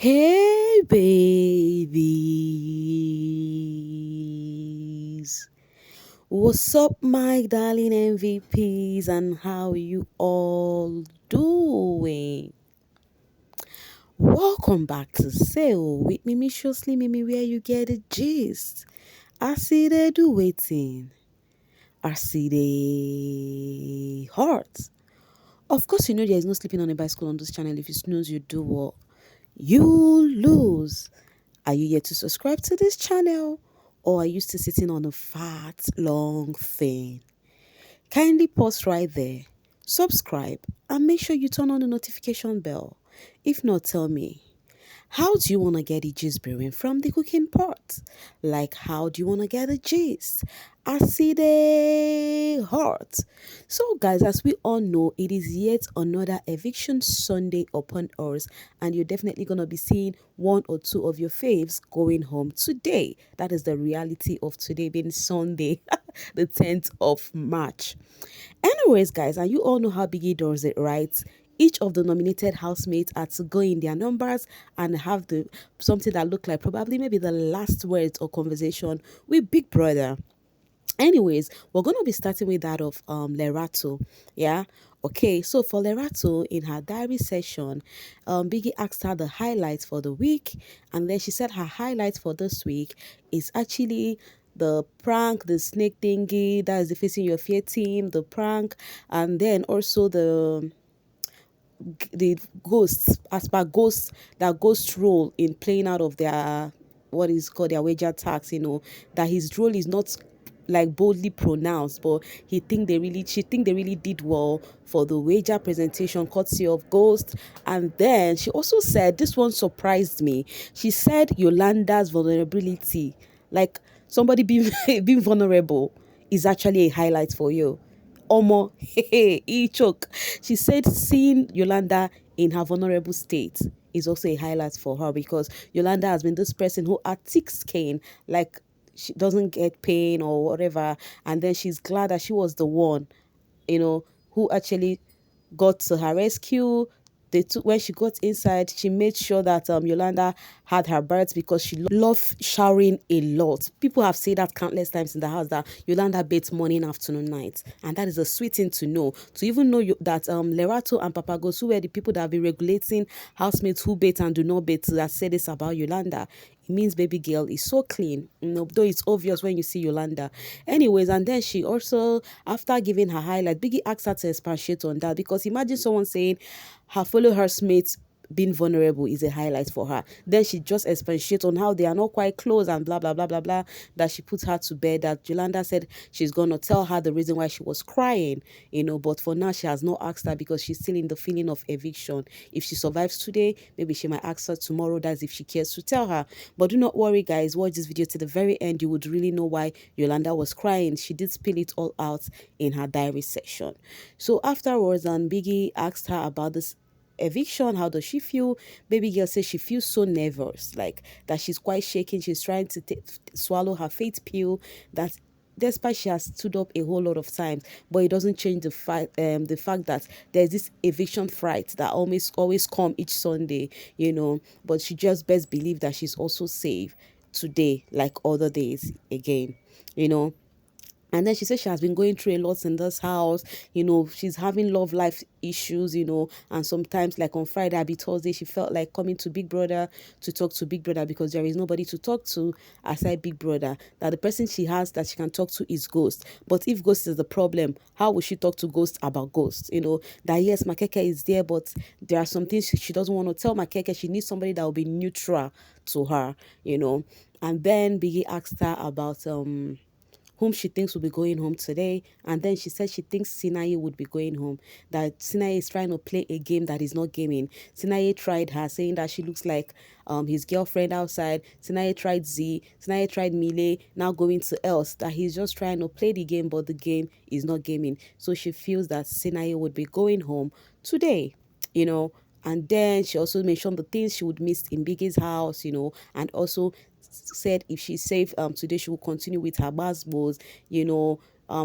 Hey, babies. What's up, my darling MVPs, and how you all doing? Welcome back to Sail with Mimi Shosly Mimi, where you get the gist. I see they do waiting. I see they heart. Of course, you know there is no sleeping on a bicycle on this channel. If you snooze, you do what? You lose. Are you yet to subscribe to this channel? Or are you still sitting on a fat, long thing? Kindly pause right there, subscribe, and make sure you turn on the notification bell. If not, tell me, how do you want to get the gist brewing from the cooking pot? Like, how do you want to get the gist? I see the heart. So, guys, as we all know, it is yet another eviction Sunday upon us, and you're definitely going to be seeing one or two of your faves going home today. That is the reality of today being Sunday, the 10th of March. Anyways, guys, and you all know how Biggie does it, right? Each of the nominated housemates are to go in their numbers and have the something that look like probably maybe the last words or conversation with Big Brother. Anyways, we're gonna be starting with that of Lerato. Yeah. Okay, so for Lerato in her diary session, Biggie asked her the highlights for the week, and then she said her highlights for this week is actually the prank, the snake thingy, that is the facing your fear team, the prank, and then also the ghosts, as per ghosts, that ghost role in playing out of their what is called their wager tax, that his role is not like boldly pronounced, but she think they really did well for the wager presentation courtesy of Ghost. And then she also said this one surprised me. She said Yolanda's vulnerability, like somebody being being vulnerable, is actually a highlight for you. Omo, he choke. She said seeing Yolanda in her vulnerable state is also a highlight for her because Yolanda has been this person who had thick skin, like she doesn't get pain or whatever, and then she's glad that she was the one, who actually got to her rescue. They took when she got inside, she made sure that Yolanda had her birds because she loved showering a lot. People have said that countless times in the house that Yolanda bathes morning, afternoon, night, and that is a sweet thing to know. To even know that Lerato and Papagos, who were the people that have been regulating housemates who bathe and do not bathe, that said this about Yolanda. It means baby girl is so clean, though it's obvious when you see Yolanda. Anyways, and then she also, after giving her highlight, Biggie asked her to expatiate on that because imagine someone saying her fellow housemates being vulnerable is a highlight for her. Then she just expatiates on how they are not quite close and blah blah blah blah blah. That she put her to bed. That Yolanda said she's gonna tell her the reason why she was crying, but for now she has not asked her because she's still in the feeling of eviction. If she survives today, maybe she might ask her tomorrow. That's if she cares to tell her. But do not worry, guys. Watch this video to the very end. You would really know why Yolanda was crying. She did spill it all out in her diary section. So afterwards, and Biggie asked her about this eviction. How does she feel? Baby girl says she feels so nervous, like that she's quite shaking. She's trying to swallow her fate pill. That despite she has stood up a whole lot of times, but it doesn't change the fact that there's this eviction fright that always come each Sunday, but she just best believe that she's also safe today like other days again, you know and then she said she has been going through a lot in this house. She's having love life issues, and sometimes, like on Friday, I'll be Thursday, she felt like coming to Big Brother to talk to Big Brother because there is nobody to talk to aside Big Brother. That the person she has that she can talk to is Ghost. But if Ghost is the problem, how will she talk to Ghost about Ghost? That yes, Makeke is there, but there are some things she doesn't want to tell Makeke. She needs somebody that will be neutral to her, And then Biggie asked her about whom she thinks will be going home today. And then she said she thinks Sinaye would be going home. That Sinaye is trying to play a game that is not gaming. Sinaye tried her, saying that she looks like his girlfriend outside. Sinaye tried Z. Sinaye tried Mile, now going to else. That he's just trying to play the game, but the game is not gaming. So she feels that Sinaye would be going home today, and then she also mentioned the things she would miss in Biggie's house, and also said if she's safe today, she will continue with her basketballs,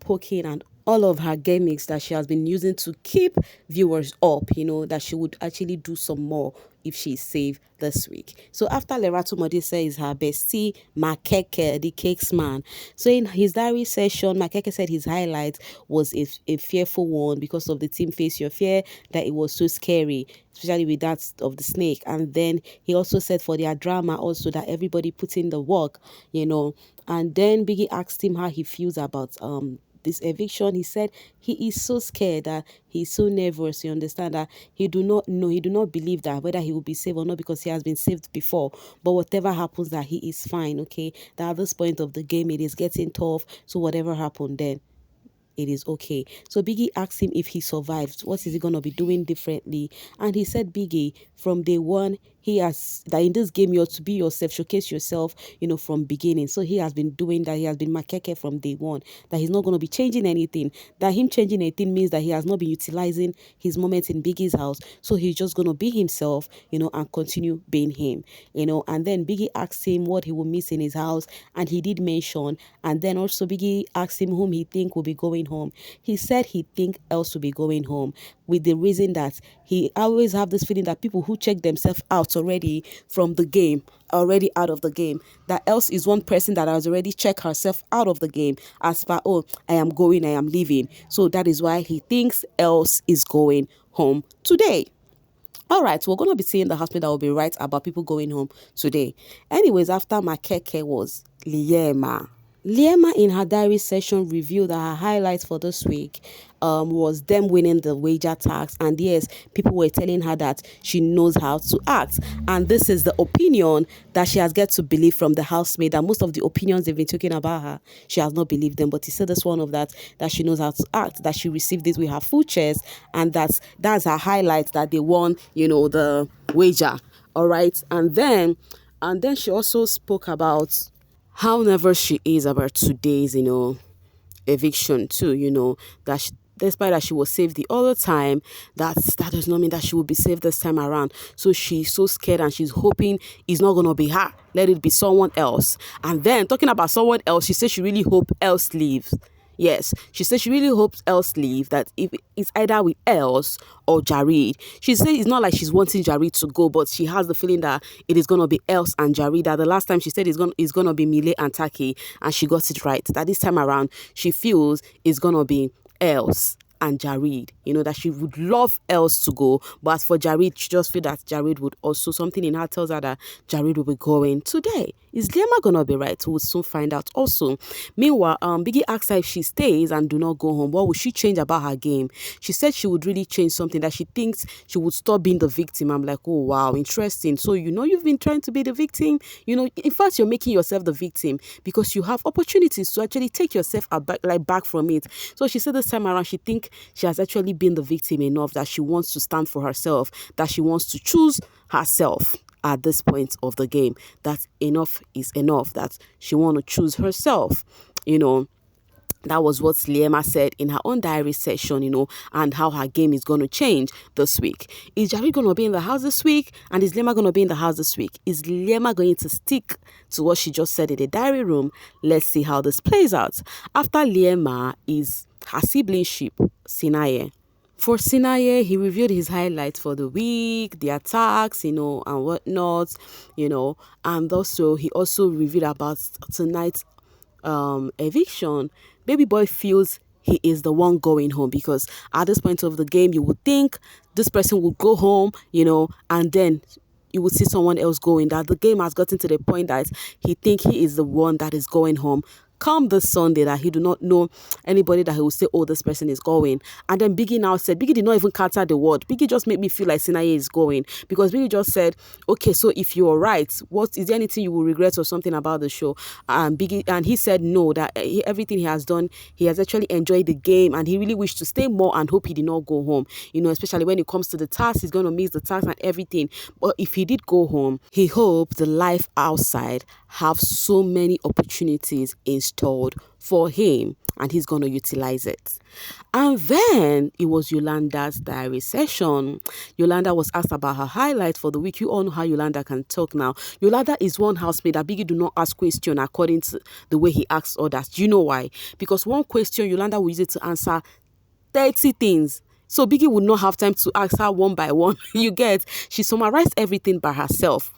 poking and all of her gimmicks that she has been using to keep viewers up, that she would actually do some more if she's saved this week. So after Lerato Modise is her bestie, Makeke, the cakes man. So in his diary session, Makeke said his highlight was a fearful one because of the team Face Your Fear, that it was so scary, especially with that of the snake. And then he also said for their drama also that everybody put in the work, And then Biggie asked him how he feels about this eviction. He said he is so scared, that he's so nervous. You understand that he do not know, he do not believe that whether he will be saved or not, because he has been saved before. But whatever happens, that he is fine. Okay, that at this point of the game it is getting tough. So whatever happened then, it is okay. So Biggie asked him if he survived, what is he gonna be doing differently? And he said, Biggie, from day one, he has that in this game you have to be yourself, showcase yourself, from beginning. So he has been doing that. He has been makeke from day one. That he's not gonna be changing anything. That him changing anything means that he has not been utilizing his moments in Biggie's house. So he's just gonna be himself, and continue being him, And then Biggie asked him what he will miss in his house, and he did mention. And then also Biggie asked him whom he think will be going home. He said he think else will be going home, with the reason that he always have this feeling that people who check themselves out already from the game, already out of the game, that else is one person that has already checked herself out of the game as far, oh, I am going, I am leaving. So that is why he thinks else is going home today. All right, we're going to be seeing the hospital that will be right about people going home today. Anyways, after Makeke was Liema. Liema in her diary session revealed that her highlights for this week was them winning the wager tax. And yes, people were telling her that she knows how to act. And this is the opinion that she has get to believe from the housemaid. And most of the opinions they've been talking about her, she has not believed them. But he said this one of that she knows how to act, that she received this with her full chest. And that's her highlight, that they won, the wager. All right. And then she also spoke about how nervous she is about today's, eviction too, that despite that she was saved the other time, that does not mean that she will be saved this time around. So she's so scared and she's hoping it's not going to be her. Let it be someone else. And then talking about someone else, she said she really hope else leaves. Yes, she said she really hopes else leave, that if it's either with else or Jared. She said it's not like she's wanting Jared to go, but she has the feeling that it is going to be else and Jared. That the last time she said it's going to be Mile and Taki, and she got it right. That this time around, she feels it's going to be else and Jared, that she would love else to go, but as for Jared, she just feel that Jared would also, something in her tells her that Jared will be going today. Is Lema gonna be right? We'll soon find out. Also, meanwhile, Biggie asked her if she stays and do not go home, what would she change about her game? She said she would really change something, that she thinks she would stop being the victim. I'm like, oh wow, interesting. So you've been trying to be the victim. In fact, you're making yourself the victim because you have opportunities to actually take yourself back from it. So she said this time around, she think she has actually been the victim enough, that she wants to stand for herself, that she wants to choose herself at this point of the game, that enough is enough, that she want to choose herself. That was what Liema said in her own diary session, and how her game is going to change this week. Is Jared going to be in the house this week? And is Liema going to be in the house this week? Is Liema going to stick to what she just said in the diary room? Let's see how this plays out. After Liema is her sibling ship, Sinaye. For Sinaye, he reviewed his highlights for the week, the attacks, and whatnot, and also he also reviewed about tonight's eviction. Baby boy feels he is the one going home, because at this point of the game, you would think this person would go home, and then you would see someone else going. That the game has gotten to the point that he think he is the one that is going home. Come this Sunday, that he do not know anybody that he will say, oh, this person is going. And then Biggie now said, Biggie did not even counter the word. Biggie just made me feel like Sinaye is going, because Biggie just said, okay, so if you're right, what is there anything you will regret or something about the show? Biggie, and he said no, that everything he has done, he has actually enjoyed the game, and he really wished to stay more and hope he did not go home. Especially when it comes to the task, he's going to miss the task and everything. But if he did go home, he hoped the life outside have so many opportunities in stored for him and he's going to utilize it. And then it was Yolanda's diary session. Yolanda was asked about her highlight for the week. You all know how Yolanda can talk now. Yolanda is one housemate that Biggie do not ask question according to the way he asks others. Do you know why? Because one question, Yolanda will use it to answer 30 things. So Biggie would not have time to ask her one by one. You get? She summarized everything by herself.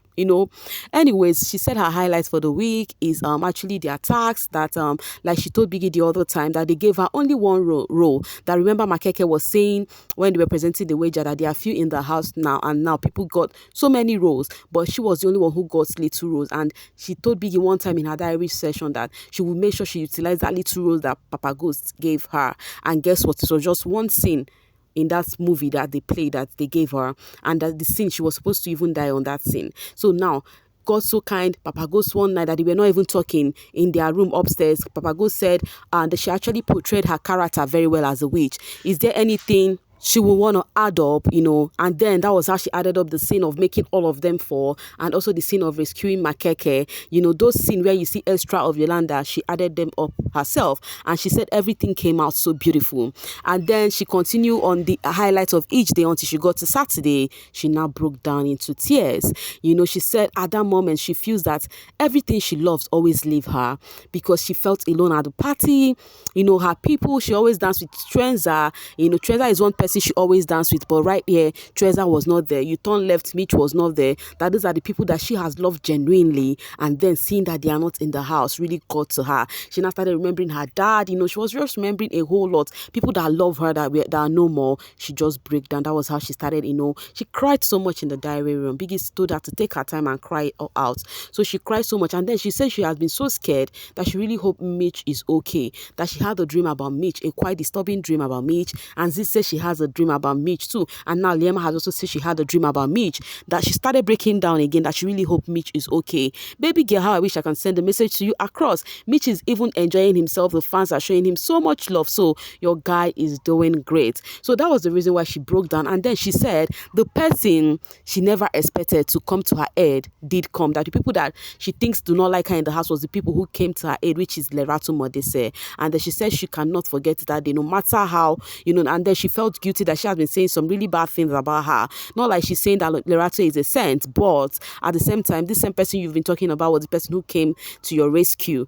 Anyways, she said her highlights for the week is actually the attacks that like she told Biggie the other time that they gave her only one role. That remember Makeke was saying when they were presenting the wager that there are few in the house now, and now people got so many roles, but she was the only one who got little roles. And she told Biggie one time in her diary session that she would make sure she utilized that little roles that Papa Ghost gave her. And guess what? It was just one scene in that movie that they played that they gave her, and that the scene she was supposed to even die on that scene. So now God so kind, Papa Ghost one night that they were not even talking in their room upstairs. Papa Ghost said that she actually portrayed her character very well as a witch. Is there anything she will want to add up, and then that was how she added up the scene of making all of them fall, and also the scene of rescuing Makeke. Those scenes where you see extra of Yolanda, she added them up herself, and she said everything came out so beautiful. And then she continued on the highlights of each day until she got to Saturday. She now broke down into tears. She said at that moment she feels that everything she loves always leave her, because she felt alone at the party. Her people, she always danced with Trenza. Trenza is one person she always danced with, but right here Treza was not there. You turn left, Mitch was not there. That these are the people that she has loved genuinely, and then seeing that they are not in the house really got to her. She now started remembering her dad. She was just remembering a whole lot. People that love her that are no more. She just break down. That was how she started. She cried so much in the diary room. Biggie told her to take her time and cry it out. So she cried so much, and then she said she has been so scared that she really hoped Mitch is okay. That she had a dream about Mitch, a quite disturbing dream about Mitch, and Ziz said she has a dream about Mitch too. And now Lima has also said she had a dream about Mitch, that she started breaking down again, that she really hope Mitch is okay. Baby girl, how I wish I can send a message to you across. Mitch is even enjoying himself. The fans are showing him so much love. So your guy is doing great. So that was the reason why she broke down. And then she said the person she never expected to come to her aid did come. That the people that she thinks do not like her in the house was the people who came to her aid, which is Lerato Modese. And then she said she cannot forget that day, no matter how, and then she felt guilty that she has been saying some really bad things about her. Not like she's saying that Lerato is a saint, but at the same time, this same person you've been talking about was the person who came to your rescue,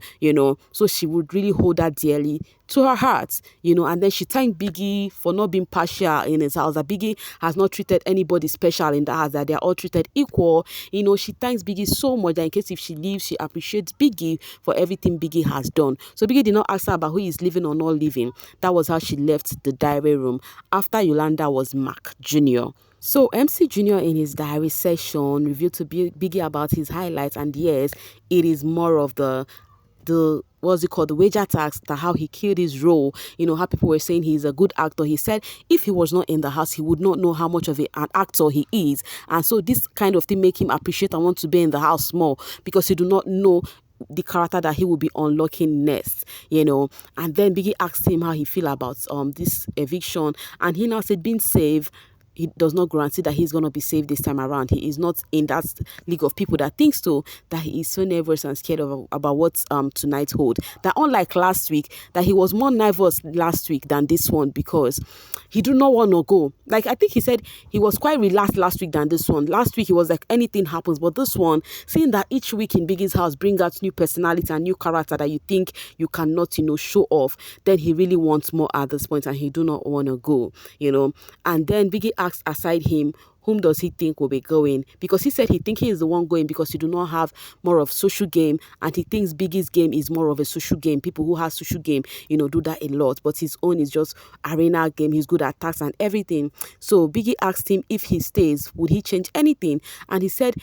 so she would really hold that dearly to her heart, and then she thanked Biggie for not being partial in his house, that Biggie has not treated anybody special in the house, that they are all treated equal. She thanks Biggie so much that in case if she leaves, she appreciates Biggie for everything Biggie has done. So Biggie did not ask her about who is living or not living. That was how she left the diary room. After Yolanda was Mark Jr. So MC Jr. in his diary session revealed to Biggie about his highlights, and yes, it is more of the what's it called, the wager tax, that how he killed his role, how people were saying he's a good actor. He said if he was not in the house, he would not know how much of an actor he is, and so this kind of thing make him appreciate and want to be in the house more, because he do not know the character that he will be unlocking next, and then Biggie asked him how he feel about this eviction, and he now said being saved, he does not guarantee that he's going to be saved this time around. He is not in that league of people that thinks so, that he is so nervous and scared about what tonight hold. That unlike last week, that he was more nervous last week than this one, because he do not want to go. Like, I think he said he was quite relaxed last week than this one. Last week, he was like, anything happens. But this one, seeing that each week in Biggie's house bring out new personality and new character that you think you cannot, show off, then he really wants more at this point, and he do not want to go, And then Biggie asked aside him, whom does he think will be going? Because he said he thinks he is the one going because he do not have more of social game, and he thinks Biggie's game is more of a social game. People who have social game, do that a lot, but his own is just arena game. He's good at attacks and everything. So Biggie asked him if he stays, would he change anything? And he said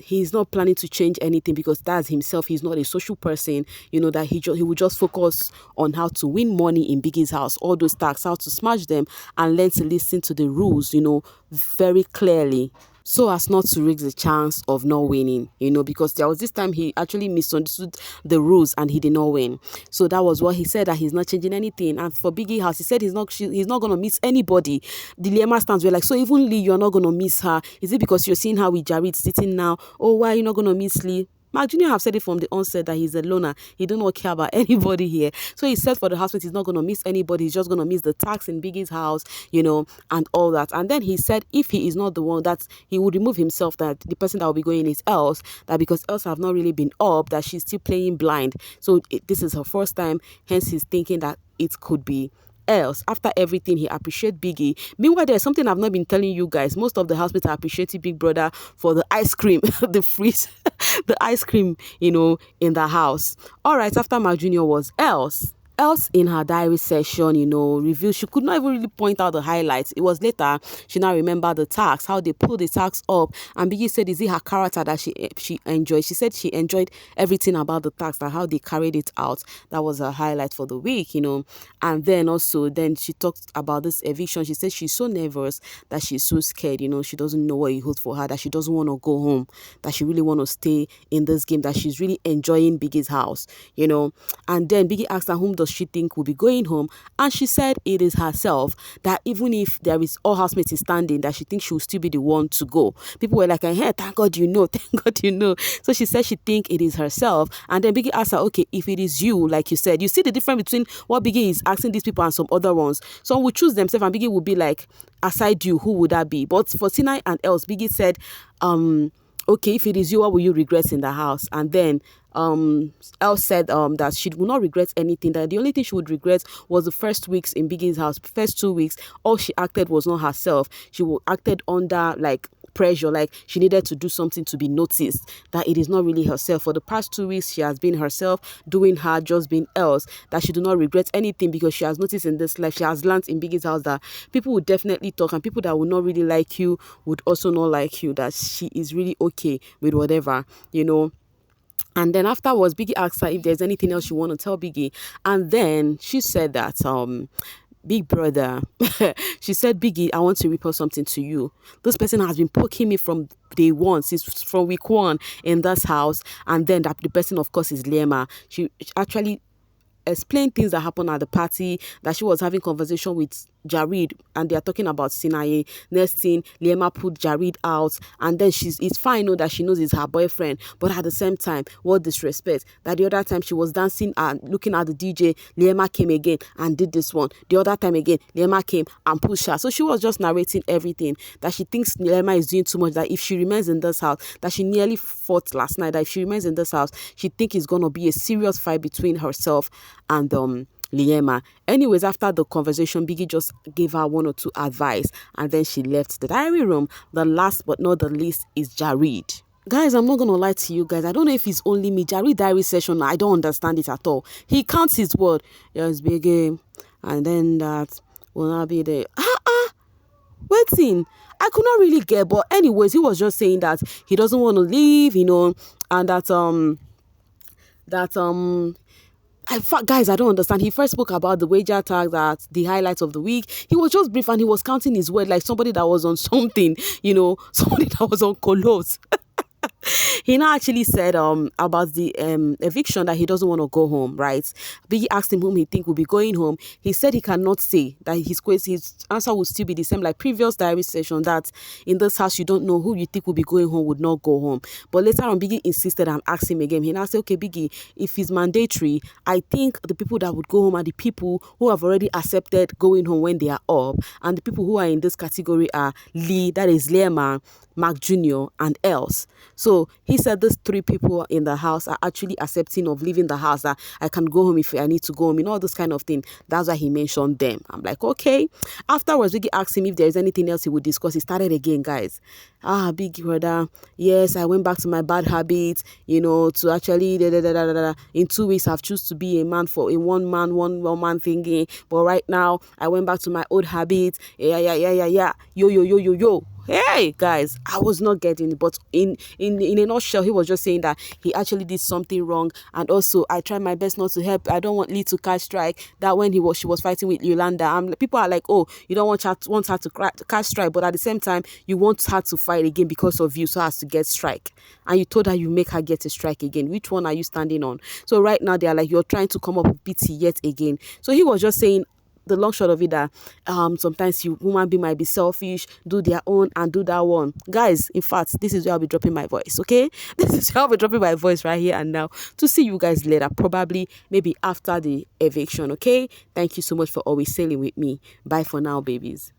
he's not planning to change anything, because that's himself. He's not a social person, that he will just focus on how to win money in Biggie's house, all those tasks, how to smash them, and learn to listen to the rules, very clearly, so as not to risk the chance of not winning, because there was this time he actually misunderstood the rules and he did not win. So that was what he said, that he's not changing anything. And for Biggie house, he said he's not going to miss anybody. The Lima stands were like, so even Lee, you're not going to miss her. Is it because you're seeing her with Jared sitting now? Oh, why are you not going to miss Lee? Mark Jr. have said it from the onset that he's a loner. He do not care about anybody here. So he said for the housemate, he's not going to miss anybody. He's just going to miss the tax in Biggie's house, and all that. And then he said if he is not the one, that he would remove himself, that the person that will be going is else, that because else have not really been up, that she's still playing blind. So this is her first time. Hence, he's thinking that it could be else. After everything, he appreciates Biggie. Meanwhile, there's something I've not been telling you guys. Most of the housemates are appreciating Big Brother for the ice cream, the freeze, the ice cream, in the house. All right, after Mark Jr. was else in her diary session, review. She could not even really point out the highlights. It was later she now remembered the tax, how they pulled the tax up. And Biggie said, is it her character that she enjoyed? She said she enjoyed everything about the tax, and how they carried it out. That was her highlight for the week, And then then she talked about this eviction. She said she's so nervous, that she's so scared, she doesn't know what it holds for her, that she doesn't want to go home, that she really want to stay in this game, that she's really enjoying Biggie's house, And then Biggie asked her, whom does she think will be going home? And she said it is herself, that even if there is all housemates is standing, that she thinks she will still be the one to go. People were like, hey, thank God thank God. So she said she think it is herself. And then Biggie asked her, okay, if it is you, like you said, you see the difference between what Biggie is asking these people and some other ones. Some will choose themselves, and Biggie will be like, aside you, who would that be? But for Sinai and else, Biggie said, okay, if it is you, what will you regret in the house? And then Elle said that she would not regret anything, that the only thing she would regret was the first weeks in Biggie's house. First 2 weeks, all she acted was not herself. She acted under pressure, like she needed to do something to be noticed, that it is not really herself. For the past 2 weeks, she has been herself, doing her, just being else, that she do not regret anything, because she has noticed in this life, she has learned in Biggie's house that people would definitely talk, and people that would not really like you would also not like you, that she is really okay with whatever, And then afterwards, Biggie asked her if there's anything else you want to tell Biggie. And then she said that, Big Brother, she said, Biggie, I want to report something to you. This person has been poking me from day one, since from week one in this house. And then that the person, of course, is Lima. She actually explained things that happened at the party, that she was having conversation with Jared, and they are talking about Sinai. Next thing, Lema put Jared out, and then it's fine, that she knows it's her boyfriend, but at the same time, what disrespect, that the other time she was dancing and looking at the DJ, Lema came again and did this one. The other time again, Lema came and pushed her. So she was just narrating everything, that she thinks Lema is doing too much, that if she remains in this house, that she nearly fought last night, that if she remains in this house, she thinks it's going to be a serious fight between herself and Lima. Anyways, after the conversation, Biggie just gave her one or two advice, and then she left the diary room. The last but not the least is Jared. Guys, I'm not going to lie to you guys. I don't know if it's only me. Jared diary session, I don't understand it at all. He counts his word. Yes, Biggie. And then that will not be there. Waiting. I could not really get, but anyways, he was just saying that he doesn't want to leave, and guys, I don't understand. He first spoke about the wager tag, that the highlights of the week. He was just brief, and he was counting his word like somebody that was on something, somebody that was on colos. He now actually said about the eviction, that he doesn't want to go home, right? Biggie asked him whom he think will be going home. He said he cannot say, that his answer will still be the same like previous diary session, that in this house you don't know who you think will be going home would not go home. But later on, Biggie insisted and asked him again. He now said, okay, Biggie, if it's mandatory, I think the people that would go home are the people who have already accepted going home when they are up, and the people who are in this category are Lee, that is Lema, Mark Jr., and else. So he said these three people in the house are actually accepting of leaving the house, that I can go home if I need to go home, all this kind of thing. That's why he mentioned them. I'm like, okay. Afterwards, Biggie asked him if there's anything else he would discuss. He started again, guys. Big brother, yes, I went back to my bad habits, to actually, in 2 weeks, I've choose to be a man for a one man thingy. But right now, I went back to my old habits. Yeah. Yo. Hey guys, I was not getting it, but in a nutshell, he was just saying that he actually did something wrong, and also I tried my best not to help. I don't want Lee to catch strike. That when she was fighting with Yolanda, people are like, oh, you don't want her to catch strike, but at the same time, you want her to fight again because of you, so as to get strike, and you told her you make her get a strike again. Which one are you standing on? So right now they are like, you're trying to come up with pity yet again. So he was just saying, the long short of it that sometimes you human being might be selfish, do their own and do that one. Guys, in fact, this is where I'll be dropping my voice, okay? This is where I'll be dropping my voice right here and now, to see you guys later, probably maybe after the eviction, okay? Thank you so much for always sailing with me. Bye for now, babies.